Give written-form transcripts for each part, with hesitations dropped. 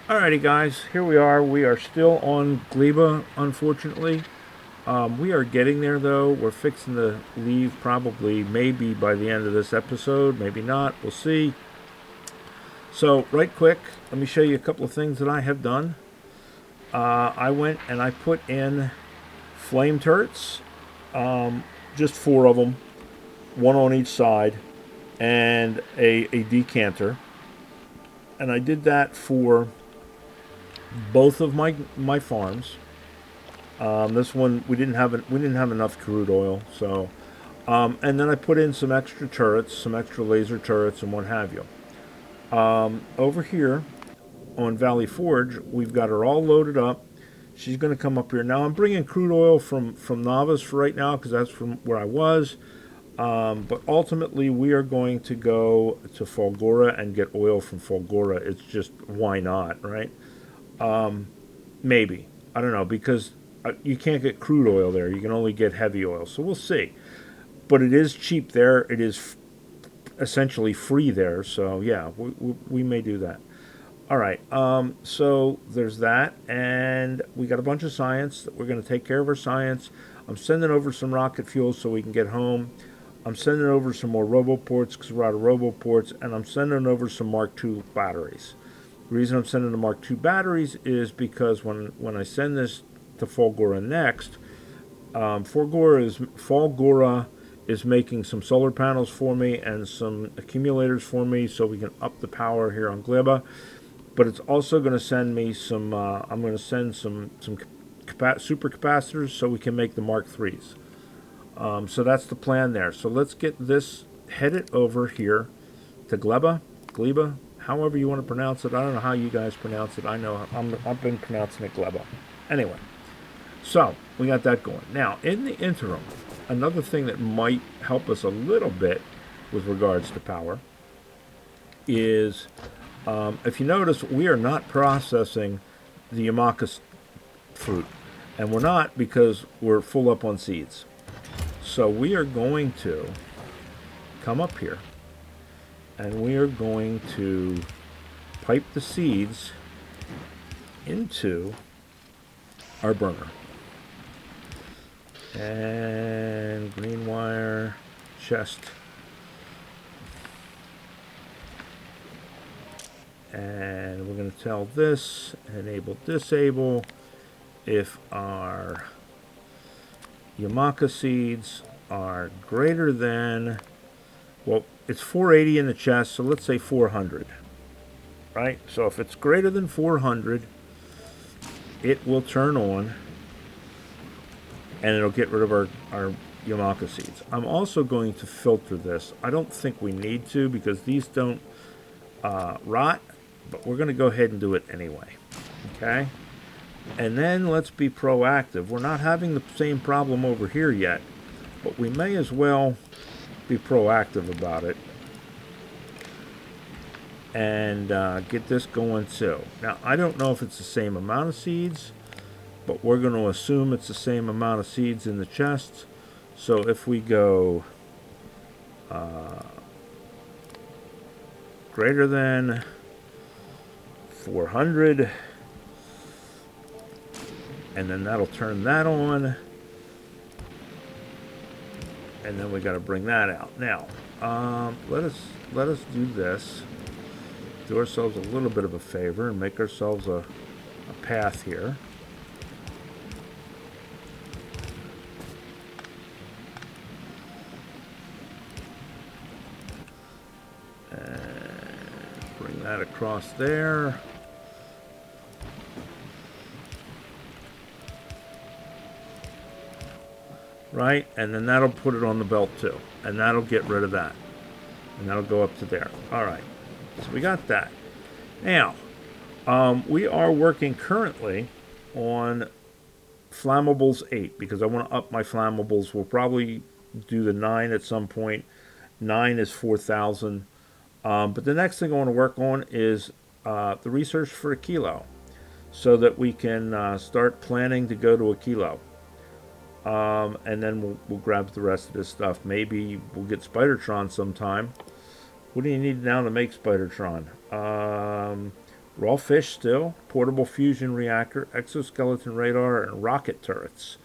Alrighty, guys, here we are. We are still on Gleba, unfortunately. We are getting there, though. We're fixing to leave probably, maybe by the end of this episode, maybe not. We'll see. So, right quick, let me show you a couple of things that I have done. I went and I put in flame turrets, just four of them, one on each side, and a decanter. And I did that for both of my farms. This one we didn't have enough crude oil, so and then I put in some extra turrets, some extra laser turrets, and what have you. Over here on Valley Forge, we've got her all loaded up. She's going to come up here now. I'm bringing crude oil from Nauvis for right now because that's from where I was. But ultimately, we are going to go to Folgora and get oil from Folgora. It's just why not, right? Maybe. I don't know, because you can't get crude oil there. You can only get heavy oil. So we'll see. But it is cheap there. It is essentially free there. So yeah, we may do that. All right. So there's that. And we got a bunch of science. We're going to take care of our science. I'm sending over some rocket fuel so we can get home. I'm sending over some more roboports because we're out of roboports. And I'm sending over some Mark II batteries. The reason I'm sending the Mark II batteries is because when I send this to Folgora next, Folgora is making some solar panels for me and some accumulators for me so we can up the power here on Gleba. But it's also going to send me some. I'm going to send some super capacitors so we can make the Mark IIIs. So that's the plan there. So let's get this headed over here to Gleba, however you want to pronounce it. I don't know how you guys pronounce it. I know I've been pronouncing it Gleba. Anyway, so we got that going. Now, in the interim, another thing that might help us a little bit with regards to power is, if you notice, we are not processing the Yamaka fruit. And we're not because we're full up on seeds. So we are going to come up here and we are going to pipe the seeds into our burner. And green wire, chest. And we're going to tell this, enable, disable, if our Yamaka seeds are greater than, well, it's 480 in the chest, so let's say 400, right? So if it's greater than 400, it will turn on, and it'll get rid of our Yamaka seeds. I'm also going to filter this. I don't think we need to because these don't rot, but we're going to go ahead and do it anyway, okay? And then let's be proactive. We're not having the same problem over here yet, but we may as well be proactive about it and get this going too. Now, I don't know if it's the same amount of seeds, but we're going to assume it's the same amount of seeds in the chest. So if we go greater than 400, and then that'll turn that on, and then we got to bring that out. Now, let us do this. Do ourselves a little bit of a favor and make ourselves a path here. And bring that across there. Right, and then that'll put it on the belt too, and that'll get rid of that, and that'll go up to there. All right, so we got that. Now, we are working currently on Flammables 8 because I want to up my Flammables. We'll probably do the 9 at some point. 9 is 4,000. But the next thing I want to work on is the research for Aquilo so that we can start planning to go to Aquilo. And then we'll grab the rest of this stuff. Maybe we'll get Spidertron sometime. What do you need now to make Spidertron? Raw fish still, portable fusion reactor, exoskeleton radar, and rocket turrets.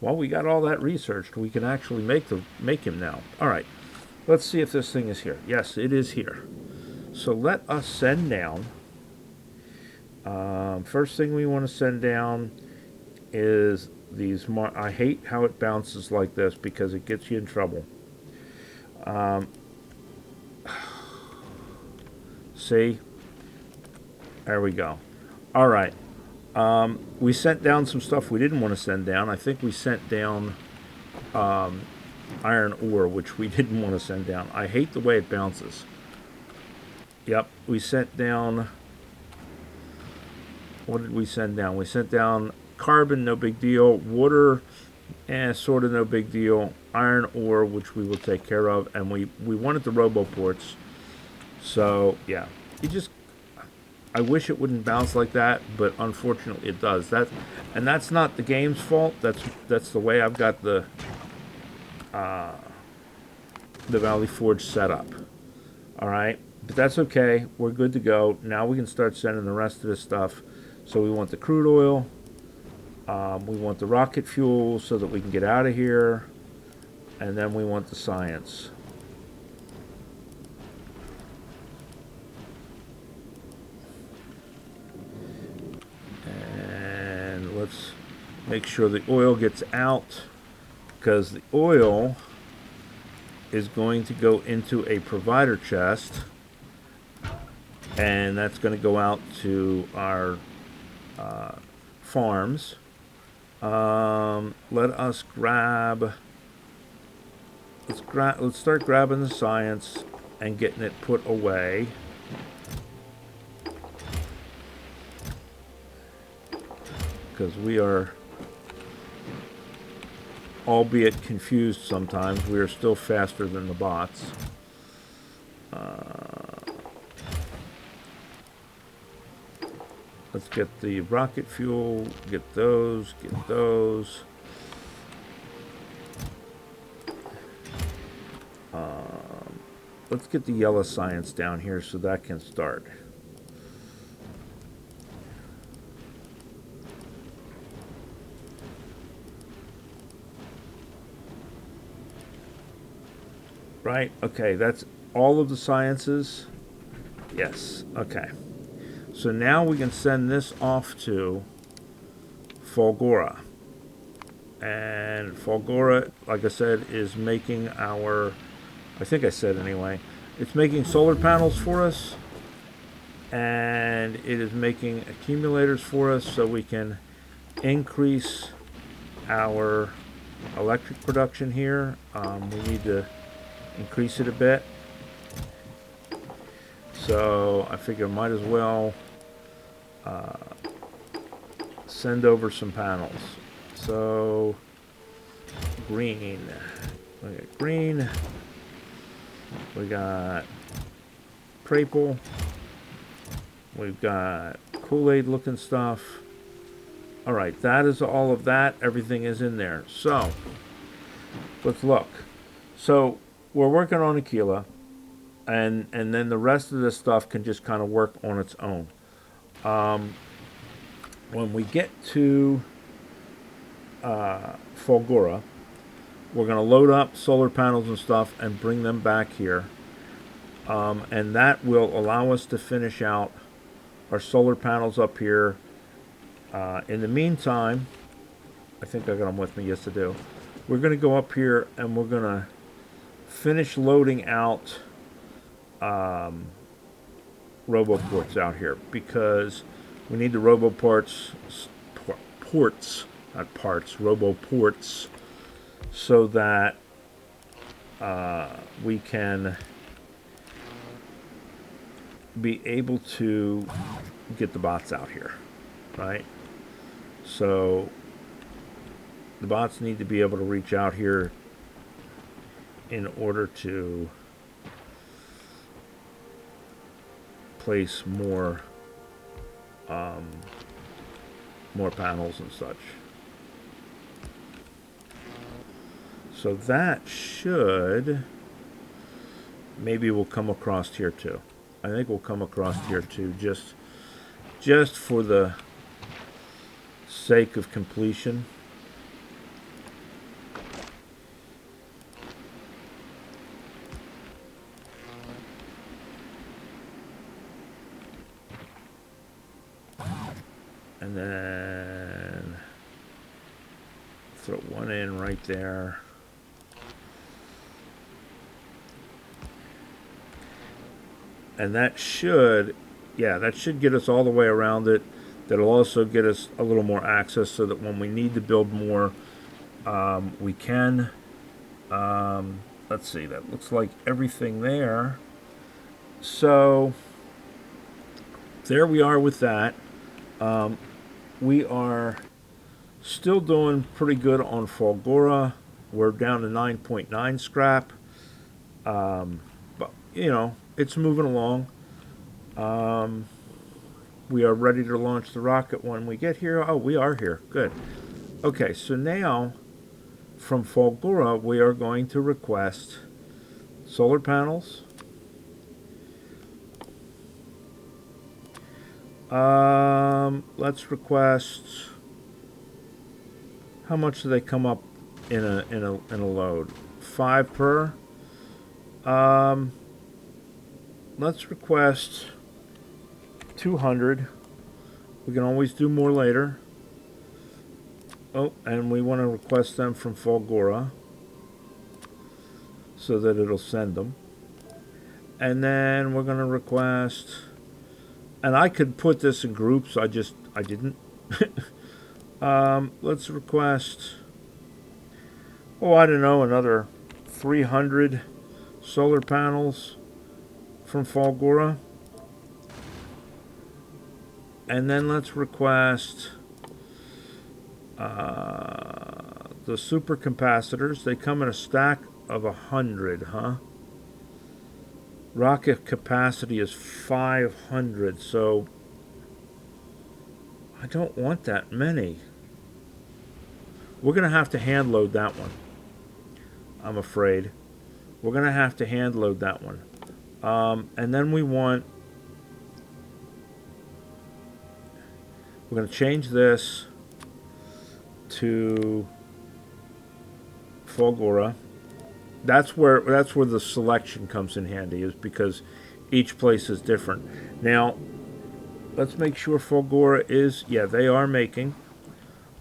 Well, we got all that researched. We can actually make him now. All right, let's see if this thing is here. Yes, it is here. So let us send down. First thing we want to send down is these. I hate how it bounces like this because it gets you in trouble. See? There we go. All right. We sent down some stuff we didn't want to send down. I think we sent down iron ore, which we didn't want to send down. I hate the way it bounces. Yep, we sent down... What did we send down? We sent down carbon, no big deal. Water, sort of no big deal. Iron ore, which we will take care of. And we wanted the roboports. So, yeah. I wish it wouldn't bounce like that, but unfortunately it does. And that's not the game's fault. That's the way I've got the Valley Forge set up. All right, but that's okay. We're good to go. Now we can start sending the rest of this stuff. So we want the crude oil. We want the rocket fuel so that we can get out of here. And then we want the science. Let's make sure the oil gets out, because the oil is going to go into a provider chest, and that's going to go out to our farms. Let us grab. Let's start grabbing the science and getting it put away. Because we are, albeit confused sometimes, we are still faster than the bots. Let's get the rocket fuel, get those. Let's get the yellow science down here so that can start. Right, okay, that's all of the sciences. Yes, okay. So now we can send this off to Fulgora. And Fulgora, like I said, is making our, I think I said anyway, it's making solar panels for us. And it is making accumulators for us so we can increase our electric production here. We need to increase it a bit, so I figure I might as well send over some panels. So green, we got green, we got purple, we've got Kool-Aid looking stuff. All right, that is all of that. Everything is in there. So let's look. So we're working on Aquilo, and then the rest of this stuff can just kind of work on its own. When we get to Fulgora, we're going to load up solar panels and stuff and bring them back here. And that will allow us to finish out our solar panels up here. In the meantime, I think I got them with me. Yes, I do. We're going to go up here and we're going to finish loading out roboports out here, because we need the roboports, roboports, so that we can be able to get the bots out here, right? So the bots need to be able to reach out here in order to place more panels and such. So that should, maybe we'll come across here too. I think we'll come across here too, just just for the sake of completion. And then throw one in right there. And that should, yeah, that should get us all the way around it. That'll also get us a little more access so that when we need to build more, we can. Let's see, that looks like everything there. So there we are with that. We are still doing pretty good on Fulgora. We're down to 9.9 scrap. But, you know, it's moving along. We are ready to launch the rocket when we get here. Oh, we are here. Good. Okay, so now from Fulgora, we are going to request solar panels. Let's request. How much do they come up in a load? 5 per. Let's request 200. We can always do more later. Oh, and we want to request them from Fulgora so that it'll send them. And then we're going to request, and I could put this in groups, I didn't. Let's request, oh, I don't know, another 300 solar panels from Fulgora. And then let's request the super capacitors. They come in a stack of 100, huh? Rocket capacity is 500, so I don't want that many. We're going to have to hand load that one, I'm afraid. We're going to have to hand load that one. And then we're going to change this to Fulgora. That's where the selection comes in handy, is because each place is different. Now, let's make sure Fulgora is, yeah, they are making.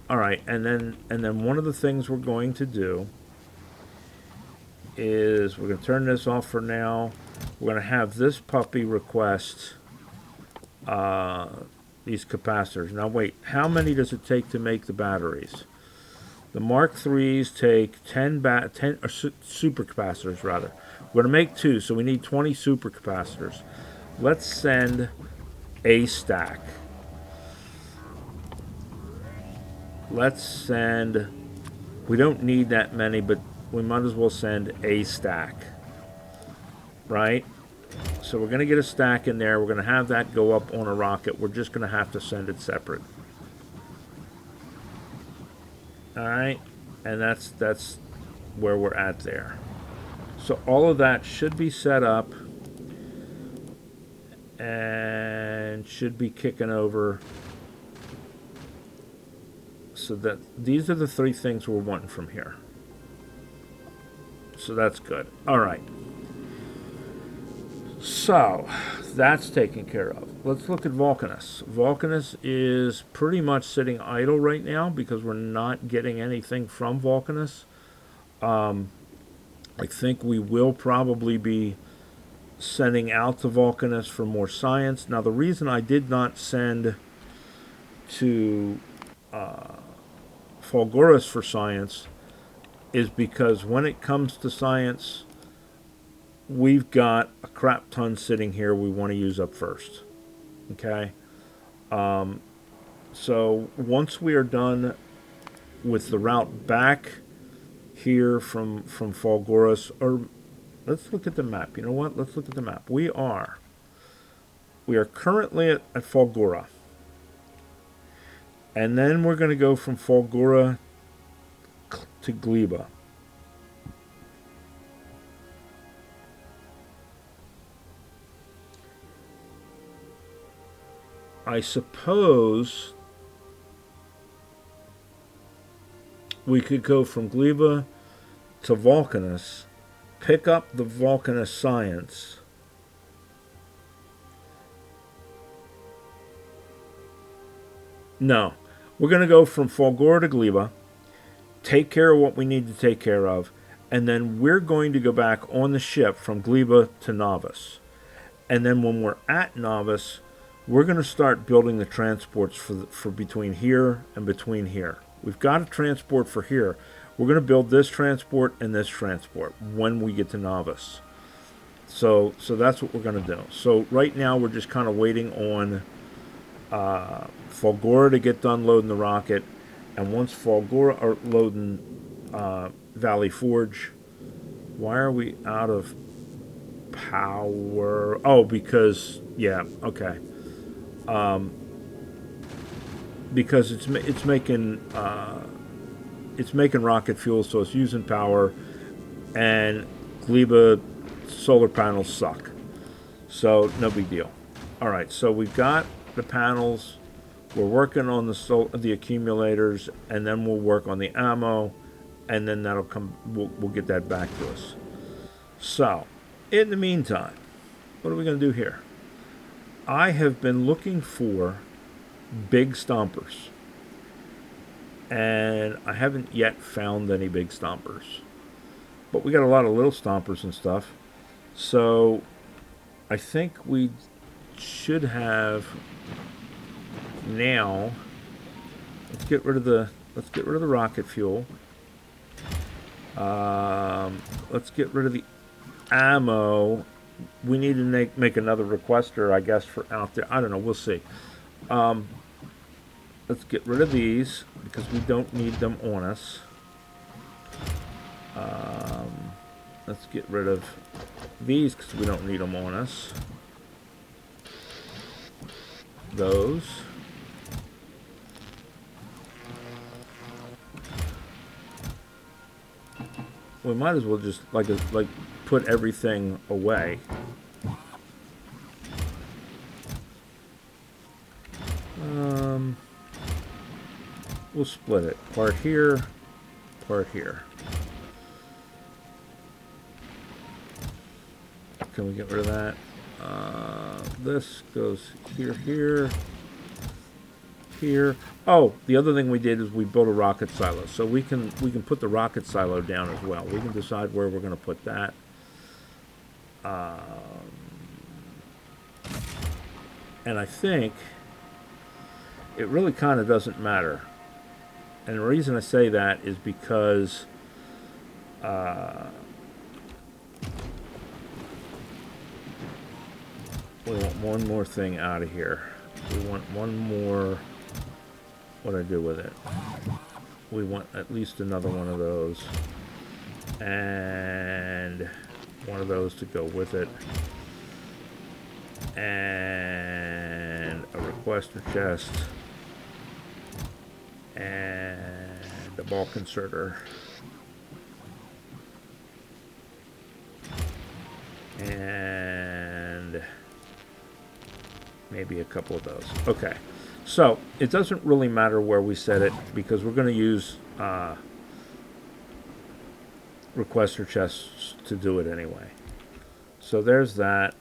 All right, and then one of the things we're going to do is we're going to turn this off for now. We're going to have this puppy request these capacitors. Now wait, how many does it take to make the batteries? The Mark IIIs take 10 super capacitors rather. We're going to make 2, so we need 20 super capacitors. Let's send a stack. Let's send, we don't need that many, but we might as well send a stack. Right? So we're going to get a stack in there. We're going to have that go up on a rocket. We're just going to have to send it separate. Alright, and that's where we're at there. So all of that should be set up and should be kicking over. So that these are the 3 things we're wanting from here. So that's good. Alright. So that's taken care of. Let's look at Vulcanus. Vulcanus is pretty much sitting idle right now because we're not getting anything from Vulcanus. I think we will probably be sending out to Vulcanus for more science. Now, the reason I did not send to Fulgorus for science is because when it comes to science, we've got a crap ton sitting here we want to use up first. Okay? So once we are done with the route back here from Fulgorus, or let's look at the map. You know what? Let's look at the map. We are currently at Fulgora. And then we're going to go from Fulgora to Gleba. I suppose we could go from Gleba to Vulcanus, pick up the Vulcanus science, no, we're going to go from Fulgora to Gleba, take care of what we need to take care of, and then we're going to go back on the ship from Gleba to Nauvis. And then when we're at Nauvis, we're going to start building the transports for between here and between here. We've got a transport for here. We're going to build this transport and this transport when we get to Nauvis. So that's what we're going to do. So right now we're just kind of waiting on Fulgora to get done loading the rocket. And once Fulgora are loading Valley Forge, why are we out of power? Oh, because, yeah, okay. Because it's making rocket fuel, so it's using power, and Gleba solar panels suck, so no big deal. All right, so we've got the panels. We're working on the accumulators, and then we'll work on the ammo, and then that'll come. We'll get that back to us. So, in the meantime, what are we going to do here? I have been looking for big stompers, and I haven't yet found any big stompers, but we got a lot of little stompers and stuff, so I think we should have now. Let's get rid of the rocket fuel. Let's get rid of the ammo. We need to make another requester, I guess, for out there. I don't know. We'll see. Let's get rid of these because we don't need them on us. Let's get rid of these because we don't need them on us. Those. We might as well just like put everything away. We'll split it. Part here, part here. Can we get rid of that? This goes here, here, here. Oh, the other thing we did is we built a rocket silo, so we can put the rocket silo down as well. We can decide where we're going to put that. And I think it really kind of doesn't matter. And the reason I say that is because we want one more thing out of here. We want one more. What do I do with it? We want at least another one of those. And one of those to go with it. And a requester chest. And a bulk inserter. And maybe a couple of those. Okay. So it doesn't really matter where we set it because we're going to use requester chests to do it anyway. So there's that.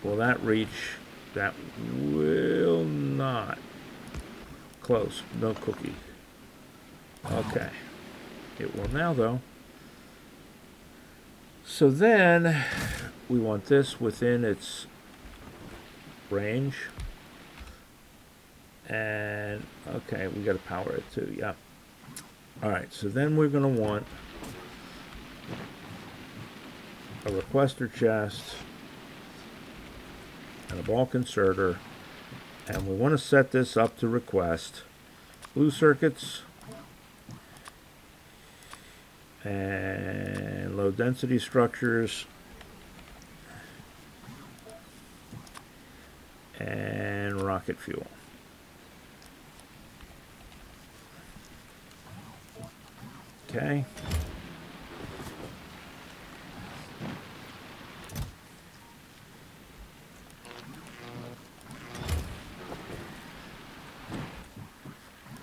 Will that reach? That will not. Close. No cookie. Okay. It will now, though. So then we want this within its range. And, okay, we got to power it too. Yeah. All right. So then we're going to want a requester chest and a bulk inserter. And we want to set this up to request blue circuits and low density structures and rocket fuel. Okay.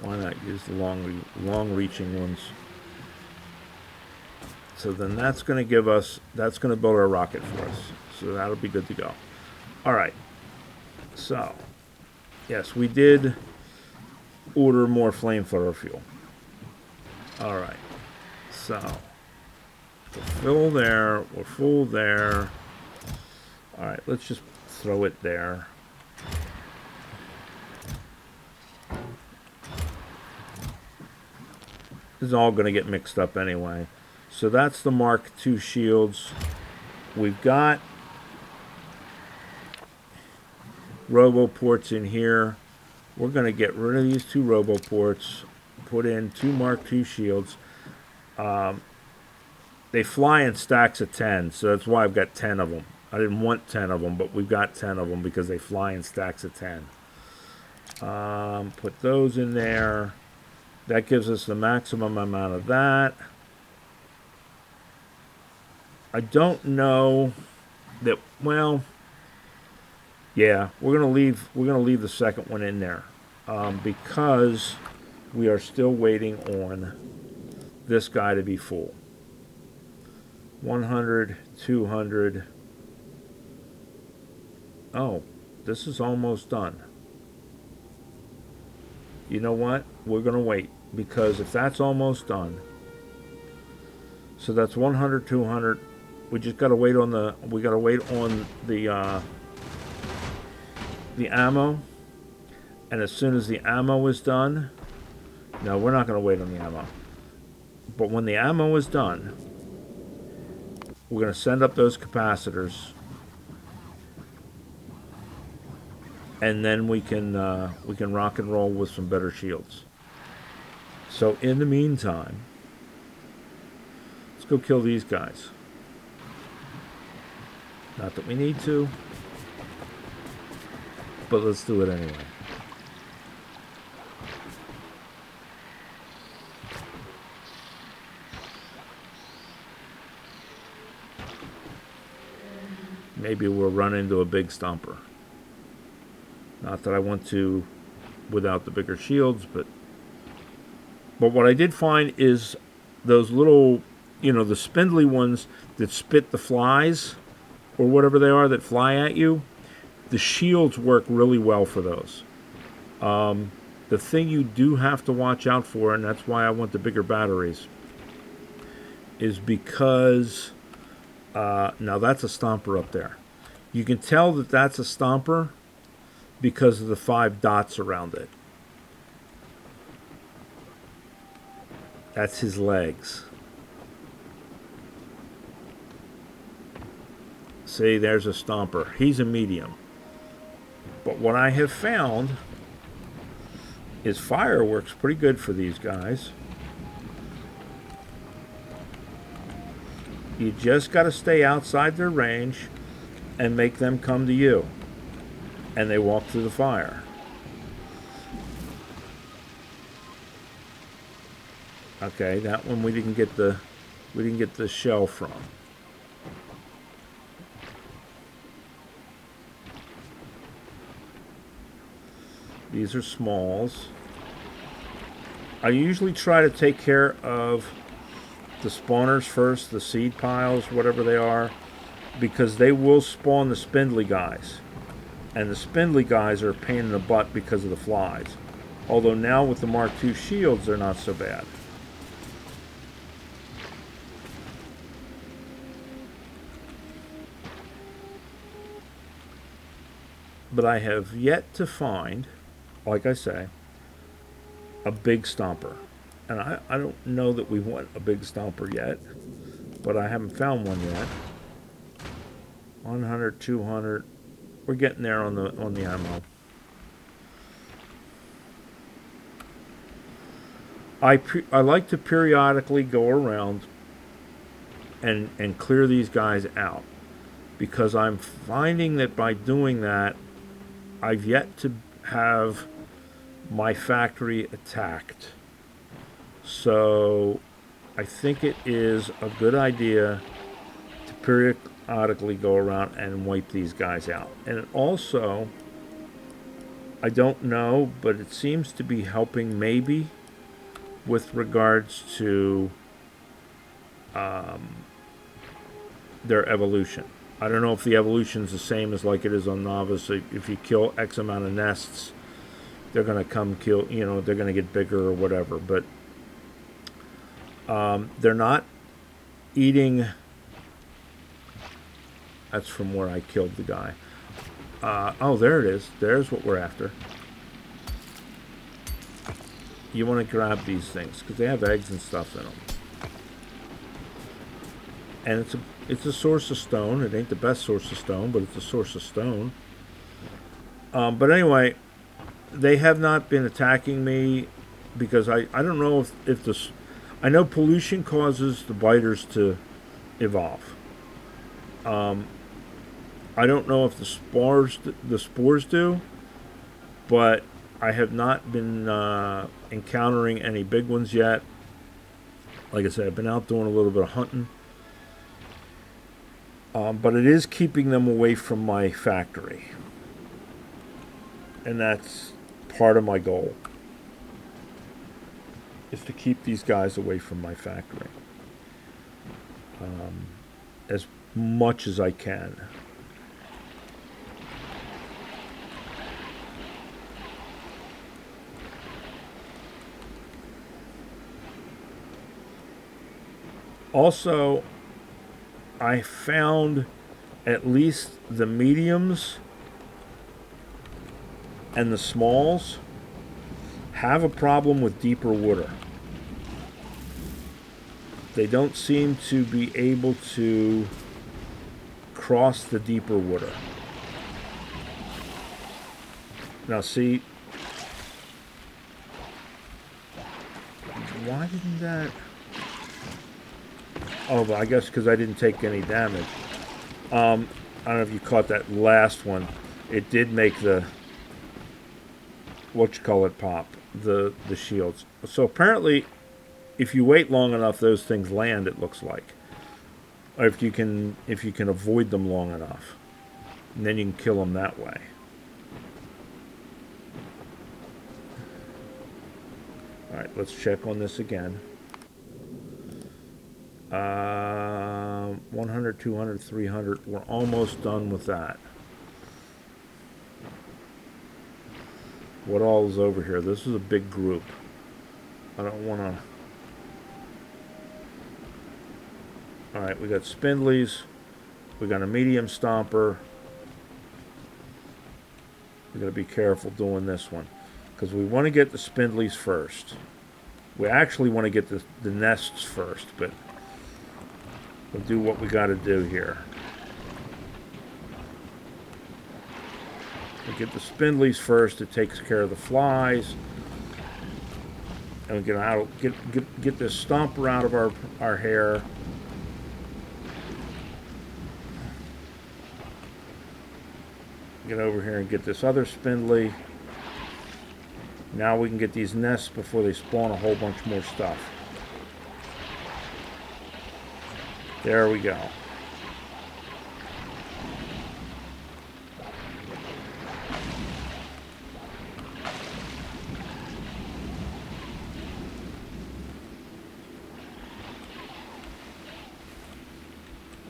Why not use the long-reaching ones? So then that's going to give us, that's going to build our rocket for us. So that'll be good to go. All right. So, yes, we did order more flamethrower fuel. All right. So, we're full there. We're full there. All right, let's just throw it there. This is all going to get mixed up anyway. So that's the Mark II shields. We've got roboports in here. We're going to get rid of these 2 roboports, put in 2 Mark II shields. They fly in stacks of 10, so that's why I've got 10 of them. I didn't want 10 of them, but we've got 10 of them because they fly in stacks of 10. Put those in there. That gives us the maximum amount of that. I don't know that, well, yeah, we're gonna leave the second one in there because we are still waiting on this guy to be full. 100, 200. Oh, this is almost done. You know what? We're gonna wait because if that's almost done, so that's 100, 200. We just gotta wait on the. We gotta wait on the ammo, and as soon as the ammo is done, no, we're not gonna wait on the ammo. But when the ammo is done, we're gonna send up those capacitors, and then we can rock and roll with some better shields. So in the meantime, let's go kill these guys. Not that we need to, but let's do it anyway. Maybe we'll run into a big stomper. Not that I want to without the bigger shields, but what I did find is those little, the spindly ones that spit the flies or whatever they are that fly at you, the shields work really well for those. The thing you do have to watch out for, and that's why I want the bigger batteries, is because now that's a stomper up there. You can tell that that's a stomper because of the 5 dots around it. That's his legs. See, there's a stomper. He's a medium. But what I have found is fire works pretty good for these guys. You just got to stay outside their range and make them come to you. And they walk through the fire. Okay, that one we didn't get the shell from. These are smalls. I usually try to take care of the spawners first, the seed piles, whatever they are, because they will spawn the spindly guys. And the spindly guys are a pain in the butt because of the flies. Although now with the Mark II shields, they're not so bad. But I have yet to find, like I say, a big stomper. And I don't know that we want a big stomper yet, but I haven't found one yet. 100, 200. We're getting there on the ammo. I like to periodically go around and clear these guys out, because I'm finding that by doing that, I've yet to have my factory attacked. So I think it is a good idea to periodically go around and wipe these guys out. And also, I don't know, but it seems to be helping maybe with regards to their evolution. I don't know if the evolution is the same as like it is on Nauvis. If you kill X amount of nests, they're going to come kill, they're going to get bigger or whatever. But they're not eating. That's from where I killed the guy. Oh, there it is. There's what we're after. You want to grab these things because they have eggs and stuff in them. And it's a source of stone. It ain't the best source of stone, but it's a source of stone. But anyway, they have not been attacking me because I don't know if this. I know pollution causes the biters to evolve. I don't know if the spores do, but I have not been encountering any big ones yet. Like I said, I've been out doing a little bit of hunting. But it is keeping them away from my factory. And that's part of my goal. Is to keep these guys away from my factory. As much as I can. Also, I found at least the mediums and the smalls have a problem with deeper water. They don't seem to be able to cross the deeper water. Now see, why didn't that... Oh, but I guess because I didn't take any damage. I don't know if you caught that last one. It did make the pop, the shields. So apparently, if you wait long enough, those things land. It looks like, or if you can avoid them long enough, and then you can kill them that way. All right, let's check on this again. 100, 200, 300. We're almost done with that. What all is over here? This is a big group. I don't want to... Alright, we got spindlies. We got a medium stomper. We got to be careful doing this one, because we want to get the spindlies first. We actually want to get the nests first, but we'll do what we got to do here. We get the spindlies first. It takes care of the flies, and we get this stomper out of our hair. Get over here and get this other spindly. Now we can get these nests before they spawn a whole bunch more stuff. There we go.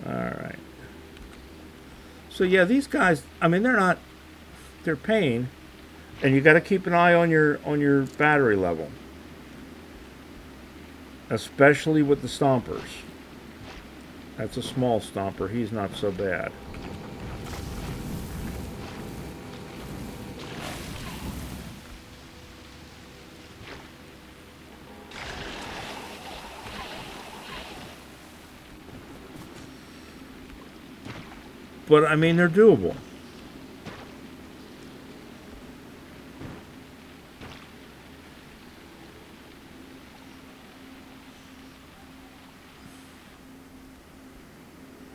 Alright. So yeah, these guys, I mean, they're pain, and you got to keep an eye on your battery level. Especially with the stompers. That's a small stomper. He's not so bad. But, I mean, they're doable.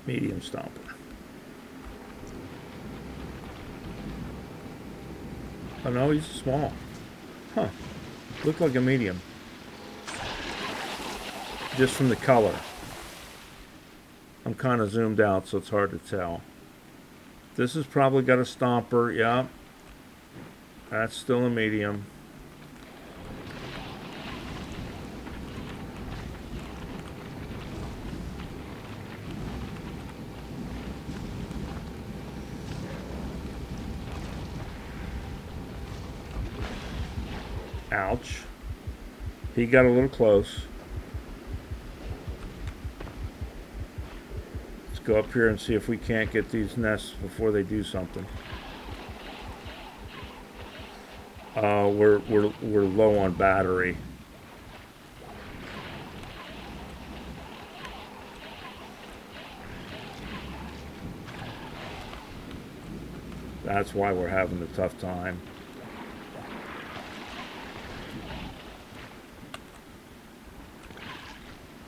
Medium stomper. Oh no, he's small. Huh. Looked like a medium. Just from the color. I'm kind of zoomed out, so it's hard to tell. This has probably got a stomper, yeah. That's still a medium. Ouch. He got a little close. Let's go up here and see if we can't get these nests before they do something. We're low on battery. That's why we're having a tough time.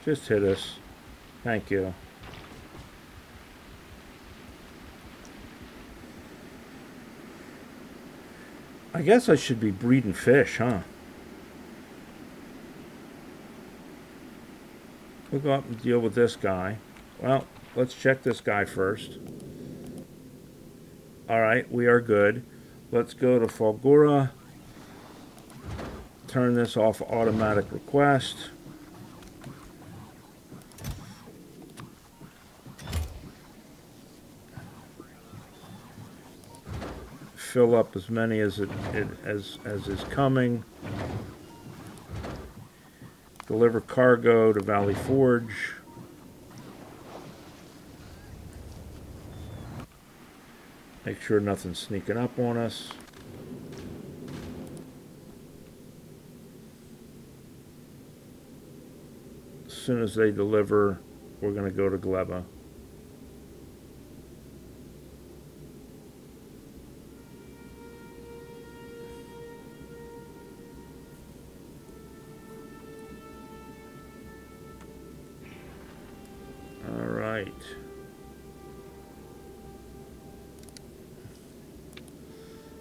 Just hit us. Thank you. I guess I should be breeding fish, huh? We'll go up and deal with this guy. Well, let's check this guy first. Alright, we are good. Let's go to Fulgura. Turn this off automatic request. Fill up as many as is coming. Deliver cargo to Valley Forge. Make sure nothing's sneaking up on us. As soon as they deliver, we're going to go to Gleba.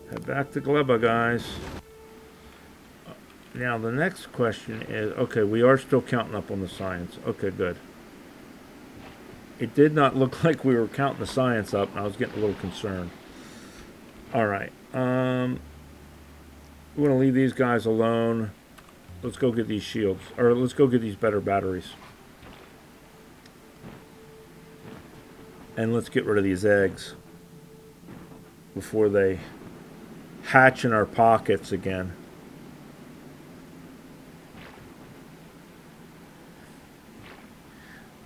Head back to Gleba, guys. Now, the next question is... Okay, we are still counting up on the science. Okay, good. It did not look like we were counting the science up, and I was getting a little concerned. Alright. We're going to leave these guys alone. Let's go get these shields. Or let's go get these better batteries. And let's get rid of these eggs before they hatch in our pockets again.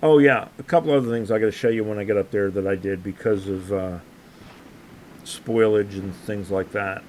Oh yeah, a couple other things I got to show you when I get up there that I did because of spoilage and things like that.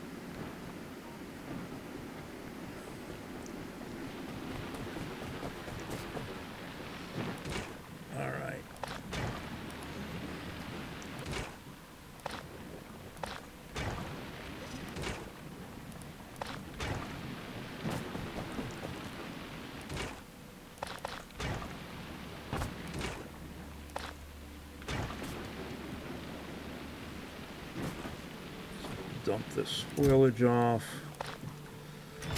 Dump this spoilage off.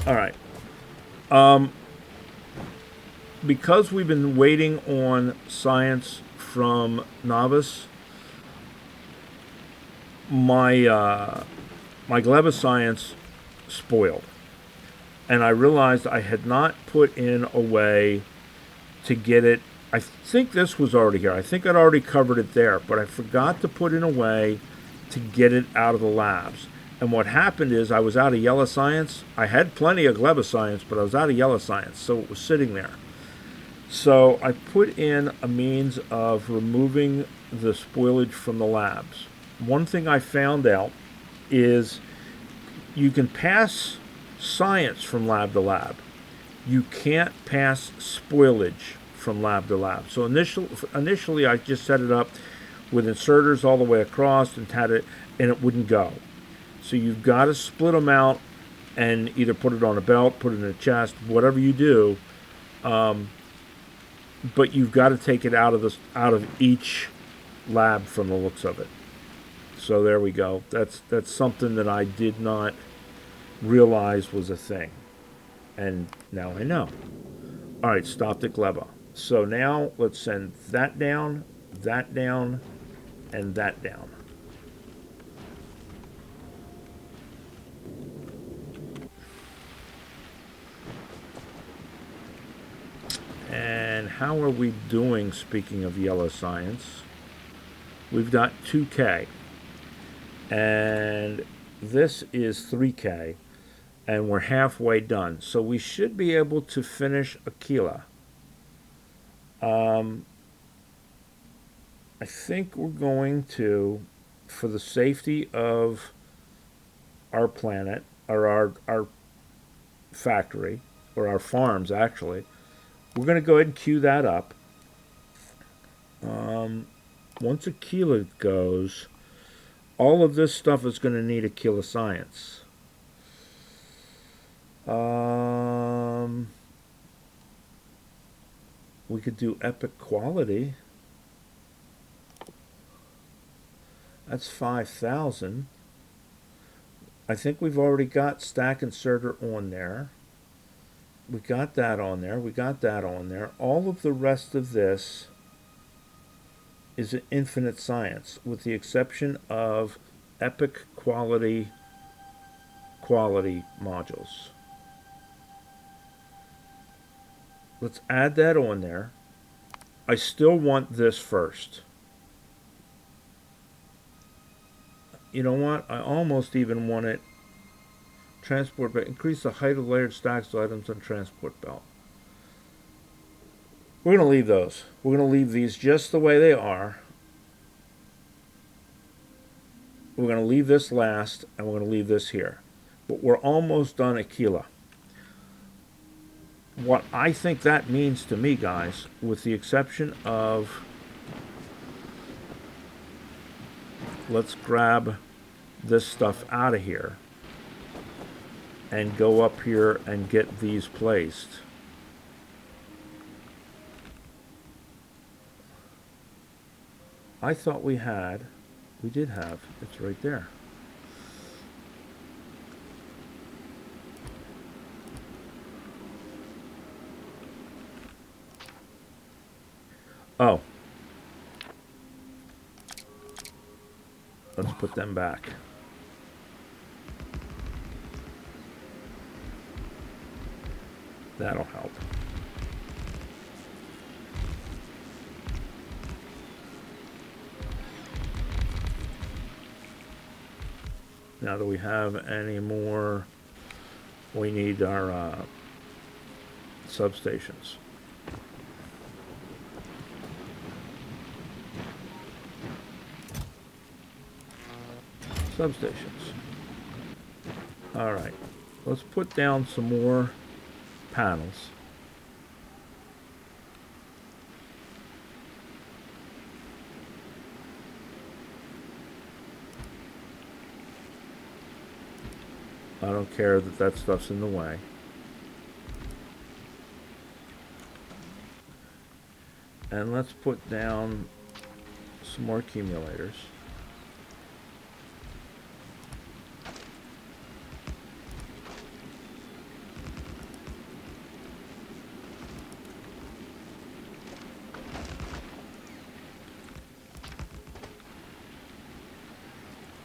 Alright. Because we've been waiting on science from Nauvis, my Gleba science spoiled. And I realized I had not put in a way to get it. I think this was already here. I think I'd already covered it there, but I forgot to put in a way to get it out of the labs. And what happened is I was out of yellow science. I had plenty of Gleba science, but I was out of yellow science, so it was sitting there. So I put in a means of removing the spoilage from the labs. One thing I found out is you can pass science from lab to lab. You can't pass spoilage from lab to lab. So initially I just set it up with inserters all the way across and had it, and it wouldn't go. So you've got to split them out and either put it on a belt, put it in a chest, whatever you do. But you've got to take it out of each lab from the looks of it. So there we go. That's something that I did not realize was a thing. And now I know. All right, stopped at Gleba. So now let's send that down, and that down. how are we doing, speaking of yellow science? We've got 2K. And this is 3K. And we're halfway done. So we should be able to finish Aquilo. I think we're going to, for the safety of our planet, or our factory, or our farms actually, we're going to go ahead and queue that up. Once Aquilo goes, all of this stuff is going to need Aquilo science. We could do epic quality. That's 5,000. I think we've already got stack inserter on there. We got that on there. We got that on there. All of the rest of this is an infinite science, with the exception of epic quality modules. Let's add that on there. I still want this first. You know what? I almost even want it transport belt. Increase the height of layered stacks of items on transport belt. We're going to leave those. We're going to leave these just the way they are. We're going to leave this last, and we're going to leave this here. But we're almost done Aquilo. What I think that means to me, guys, with the exception of... Let's grab this stuff out of here and go up here and get these placed. I thought we did have, it's right there. Oh. Let's put them back. That'll help. Now, do we have any more? We need our substations. Substations. All right. Let's put down some more panels. I don't care that that stuff's in the way. And let's put down some more accumulators.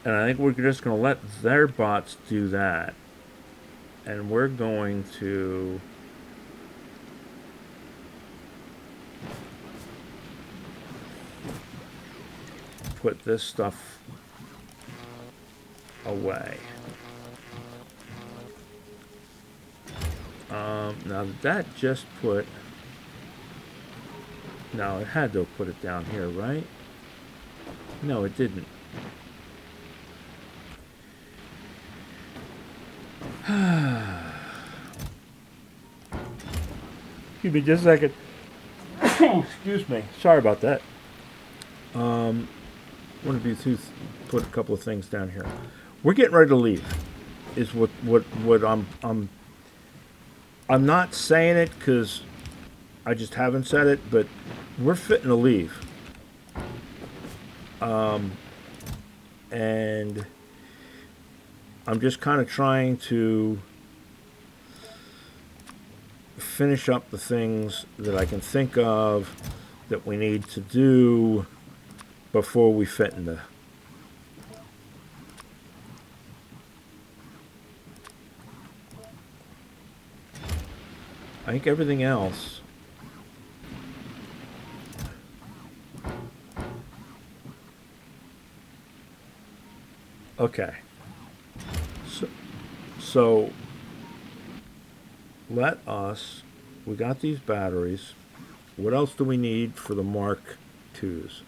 And I think we're just going to let their bots do that. And we're going to put this stuff away. Now that just put... No, it had to put it down here, right? No, it didn't. Excuse me just a second. Excuse me. Sorry about that. Want to put a couple of things down here. We're getting ready to leave. Is what I'm not saying it because I just haven't said it, but we're fitting to leave. And I'm just kind of trying to finish up the things that I can think of that we need to do before we fit into. I think everything else Okay. So let us. We got these batteries. What else do we need for the Mark IIs?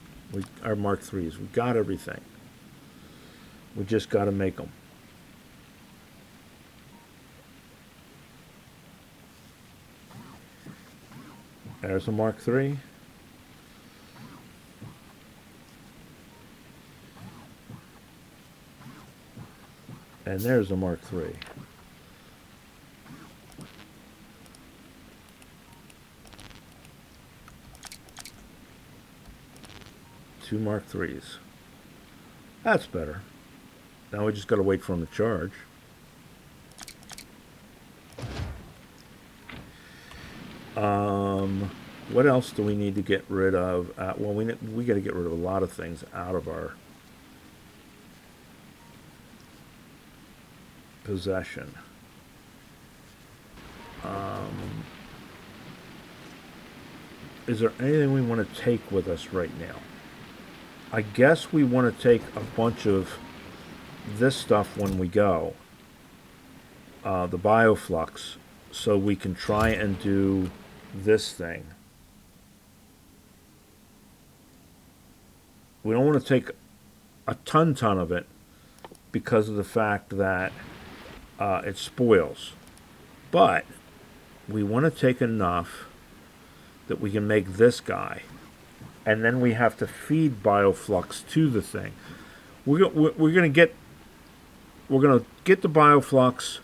Our Mark IIIs. We got everything. We just got to make them. There's a Mark III. And there's a Mark III. Two Mark IIIs. That's better. Now we just got to wait for them to charge. What else do we need to get rid of? Well, we got to get rid of a lot of things out of our possession. Is there anything we want to take with us right now? I guess we want to take a bunch of this stuff when we go. The bioflux, so we can try and do this thing. We don't want to take a ton of it because of the fact that it spoils. But we want to take enough that we can make this guy. And then we have to feed bioflux to the thing. We're going to get the bioflux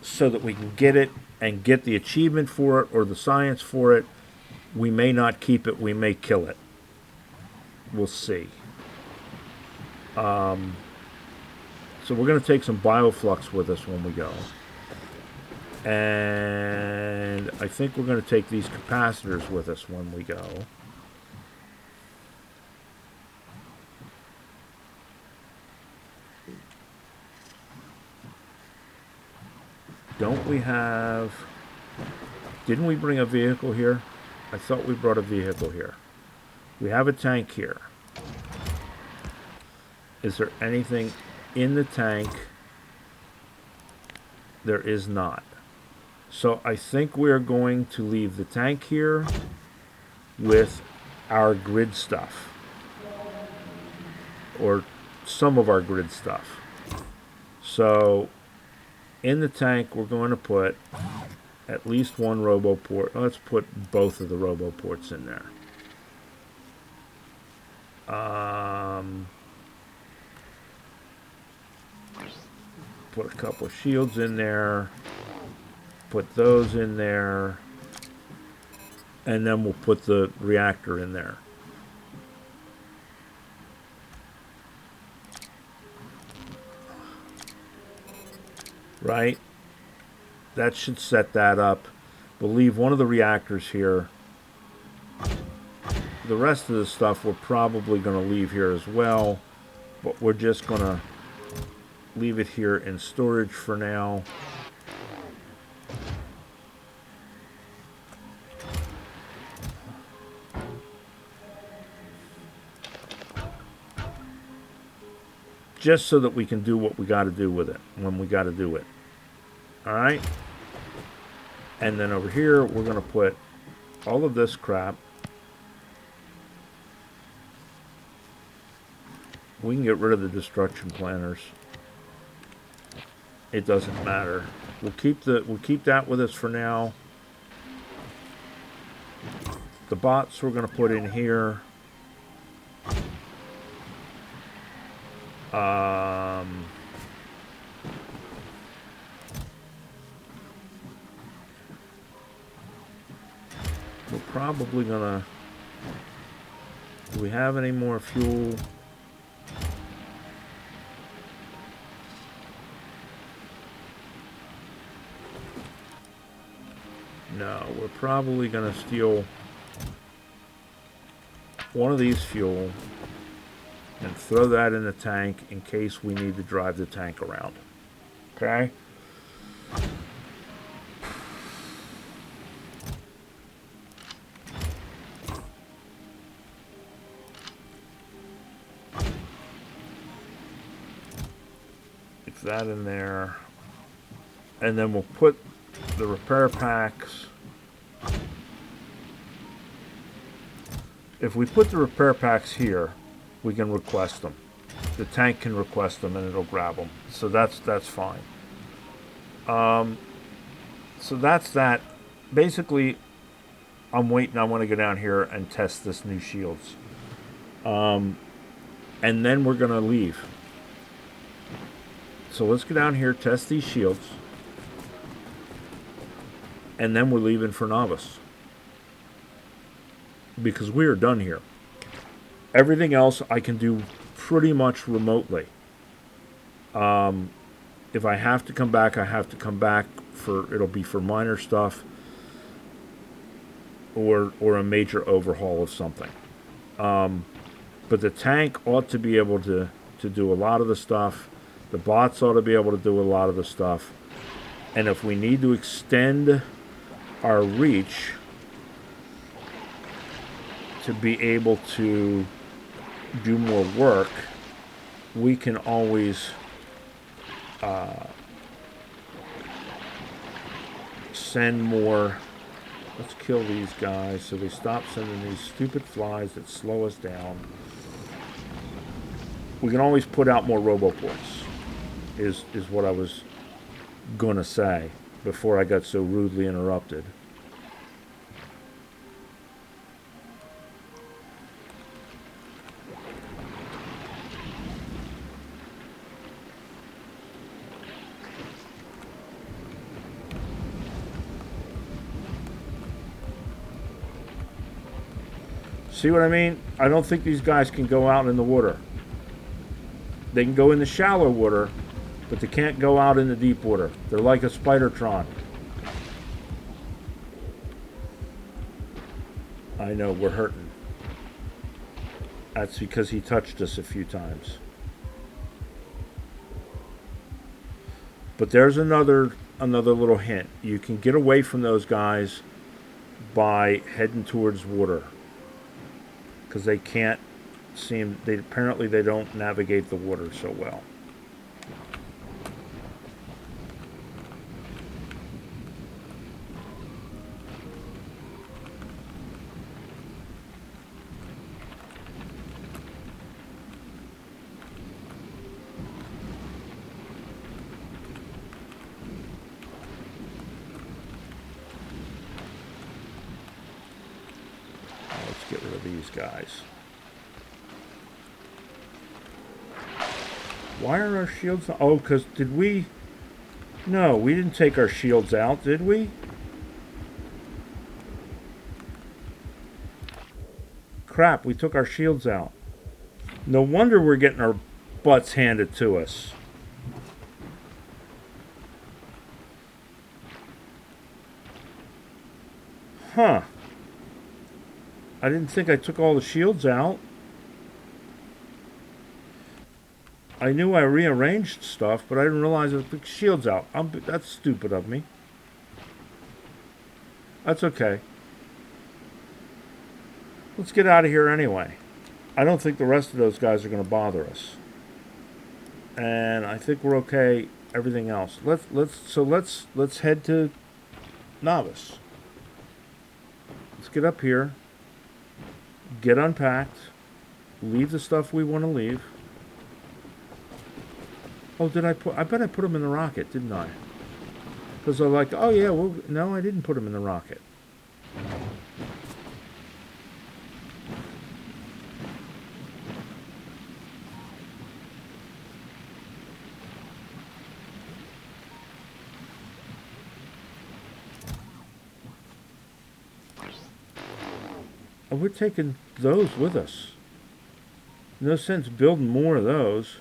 so that we can get it and get the achievement for it or the science for it. We may not keep it. We may kill it. We'll see. So we're going to take some bioflux with us when we go. And I think we're going to take these capacitors with us when we go. Don't we have... Didn't we bring a vehicle here? I thought we brought a vehicle here. We have a tank here. Is there anything in the tank? There is not. So I think we're going to leave the tank here with our grid stuff. Or some of our grid stuff. So in the tank we're going to put at least one roboport. Let's put both of the roboports in there. Put a couple of shields in there. Put those in there. And then we'll put the reactor in there. Right? That should set that up. We'll leave one of the reactors here. The rest of the stuff we're probably going to leave here as well. But we're just going to leave it here in storage for now. Just so that we can do what we got to do with it when we got to do it. Alright? And then over here, we're going to put all of this crap. We can get rid of the destruction planners. It doesn't matter. We'll keep that with us for now. The bots we're going to put in here. We're probably gonna... Do we have any more fuel? No, we're probably gonna steal one of these fuel and throw that in the tank in case we need to drive the tank around. Okay? keep that in there. And then we'll put the repair packs. If we put the repair packs here, we can request them. The tank can request them and it'll grab them. So that's fine. So that's that. Basically, I'm waiting. I want to go down here and test this new shields. And then we're going to leave. So let's go down here, test these shields. And then we're leaving for Nauvis. Because we are done here. Everything else I can do pretty much remotely. If I have to come back, I have to come back. It'll be for minor stuff. Or a major overhaul of something. But the tank ought to be able to do a lot of the stuff. The bots ought to be able to do a lot of the stuff. And if we need to extend our reach to be able to do more work, we can always send more. Let's kill these guys so they stop sending these stupid flies that slow us down. We can always put out more roboports, is what I was going to say before I got so rudely interrupted. See what I mean? I don't think these guys can go out in the water. They can go in the shallow water, but they can't go out in the deep water. They're like a Spidertron. I know, we're hurting. That's because he touched us a few times. But there's another little hint. You can get away from those guys by heading towards water. Because they can't apparently they don't navigate the water so well. Let's get rid of these guys. Why are our shields... Oh, because did we... No, we didn't take our shields out, did we? Crap, we took our shields out. No wonder we're getting our butts handed to us. Huh. I didn't think I took all the shields out. I knew I rearranged stuff, but I didn't realize I took shields out. That's stupid of me. That's okay. Let's get out of here anyway. I don't think the rest of those guys are going to bother us. And I think we're okay. Everything else. Let's head to Nauvis. Let's get up here. Get unpacked. Leave the stuff we want to leave. Oh, I bet I put them in the rocket, didn't I? Because I'm like, oh yeah, well, no, I didn't put them in the rocket. Oh, we're taking those with us. No sense building more of those.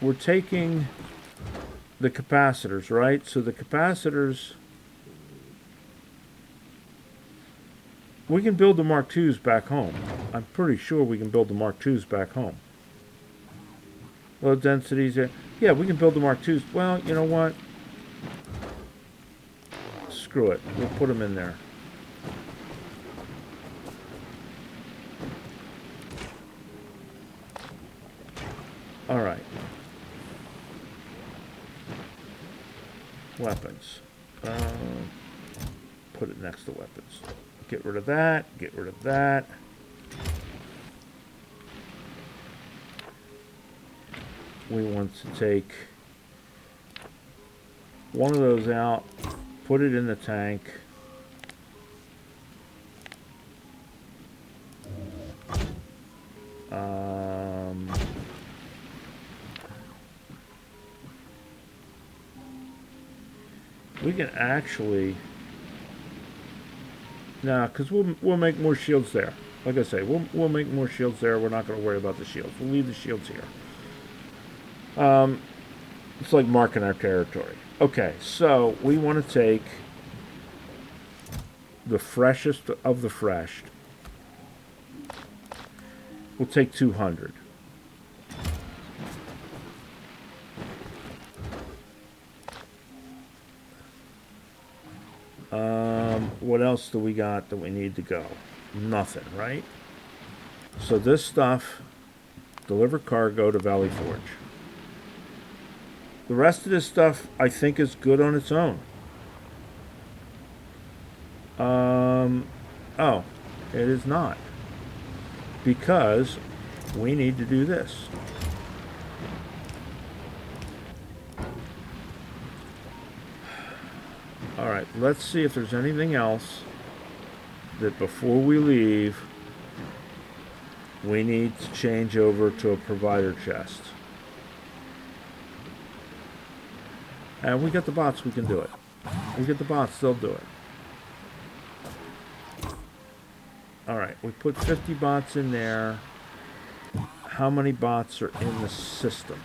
We're taking the capacitors, right? So the capacitors, we can build the Mark IIs back home. I'm pretty sure we can build the Mark IIs back home. Low densities, yeah, we can build the Mark IIs. Well, you know what? Screw it. We'll put them in there. All right. Weapons. Put it next to weapons. Get rid of that. Get rid of that. We want to take one of those out, put it in the tank. We can actually, because we'll make more shields there. Like I say, we'll make more shields there. We're not going to worry about the shields. We'll leave the shields here. It's like marking our territory. Okay, so we want to take the freshest of the fresh. We'll take 200. What else do we got that we need to go? Nothing, right? So this stuff, deliver cargo to Valley Forge. The rest of this stuff, I think, is good on its own. Oh, it is not. Because we need to do this. Alright, let's see if there's anything else that before we leave we need to change over to a provider chest. And we got the bots, we can do it. We get the bots, they'll do it. Alright, we put 50 bots in there. How many bots are in the system?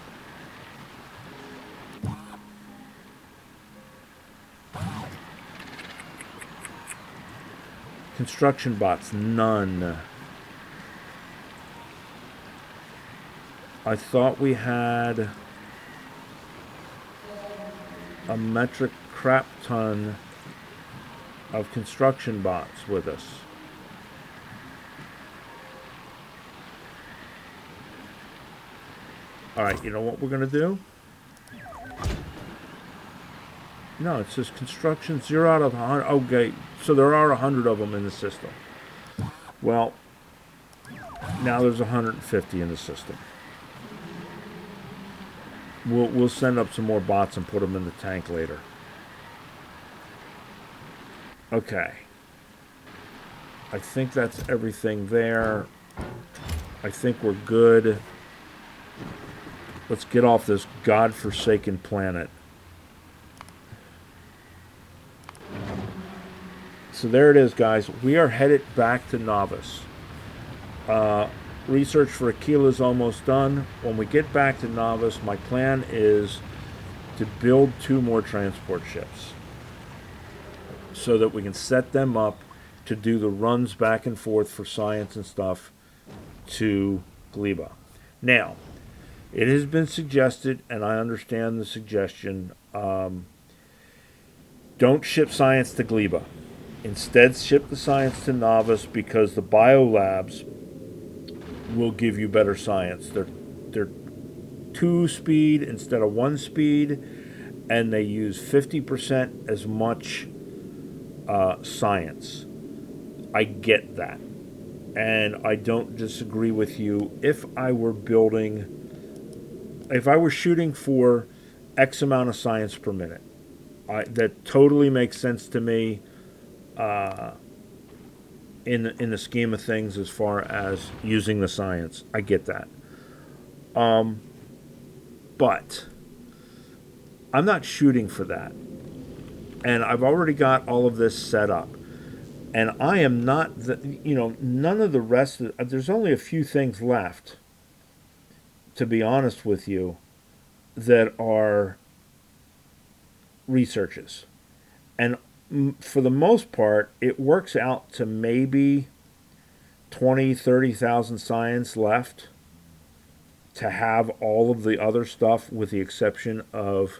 Construction bots, none. I thought we had a metric crap ton of construction bots with us. Alright, you know what we're going to do? No, it says construction 0 out of 100. Okay, so there are 100 of them in the system. Well, now there's 150 in the system. We'll send up some more bots and put them in the tank later. Okay. I think that's everything there. I think we're good. Let's get off this godforsaken planet. So there it is, guys. We are headed back to Nauvis. Research for Aquilo is almost done. When we get back to Nauvis, my plan is to build 2 more transport ships so that we can set them up to do the runs back and forth for science and stuff to Gleba. Now, it has been suggested, and I understand the suggestion, don't ship science to Gleba. Instead, ship the science to Nauvis because the biolabs will give you better science. They're 2 speed instead of 1 speed, and they use 50% as much science. I get that, and I don't disagree with you. If I were shooting for X amount of science per minute, that totally makes sense to me. In the scheme of things, as far as using the science, I get that. But I'm not shooting for that, and I've already got all of this set up, and I am not. None of the rest. There's only a few things left, to be honest with you, that are researches, and for the most part, it works out to maybe 30,000 science left to have all of the other stuff, with the exception of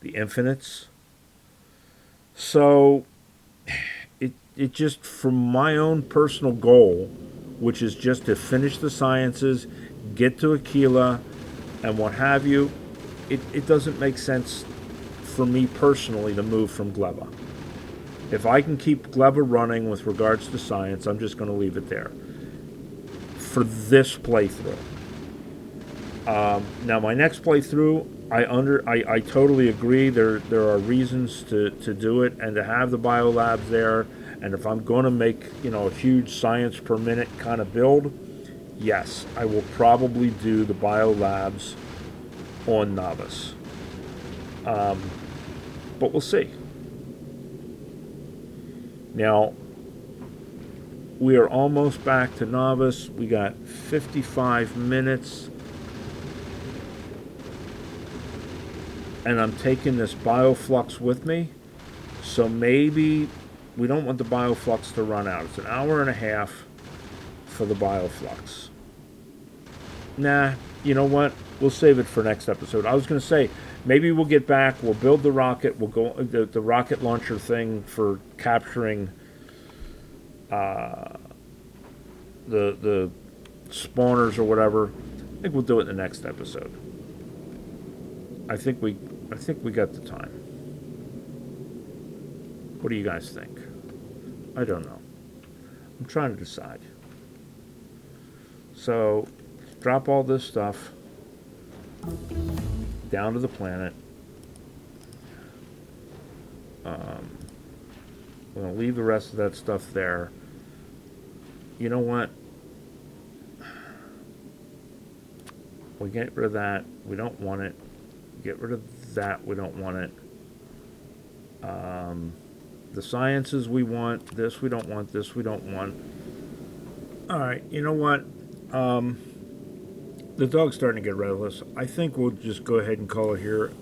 the infinites. So it just, from my own personal goal, which is just to finish the sciences, get to Aquila, and what have you, it doesn't make sense for me personally to move from Gleba. If I can keep Gleba running with regards to science, I'm just going to leave it there for this playthrough. Now, my next playthrough, I totally agree. There are reasons to do it and to have the biolabs there. And if I'm going to make a huge science per minute kind of build, yes, I will probably do the biolabs on Nauvis. But we'll see. Now, we are almost back to Nauvis. We got 55 minutes. And I'm taking this bioflux with me. So maybe we don't want the bioflux to run out. It's an hour and a half for the bioflux. Nah, you know what? We'll save it for next episode. I was going to say, maybe we'll get back, we'll build the rocket, we'll go the rocket launcher thing for capturing the spawners or whatever. I think we'll do it in the next episode. I think we got the time. What do you guys think? I don't know. I'm trying to decide. So, drop all this stuff down to the planet. We're going to leave the rest of that stuff there. You know what? We get rid of that. We don't want it. Get rid of that. We don't want it. The sciences we want. This we don't want. This we don't want. All right. You know what? The dog's starting to get restless. I think we'll just go ahead and call it here.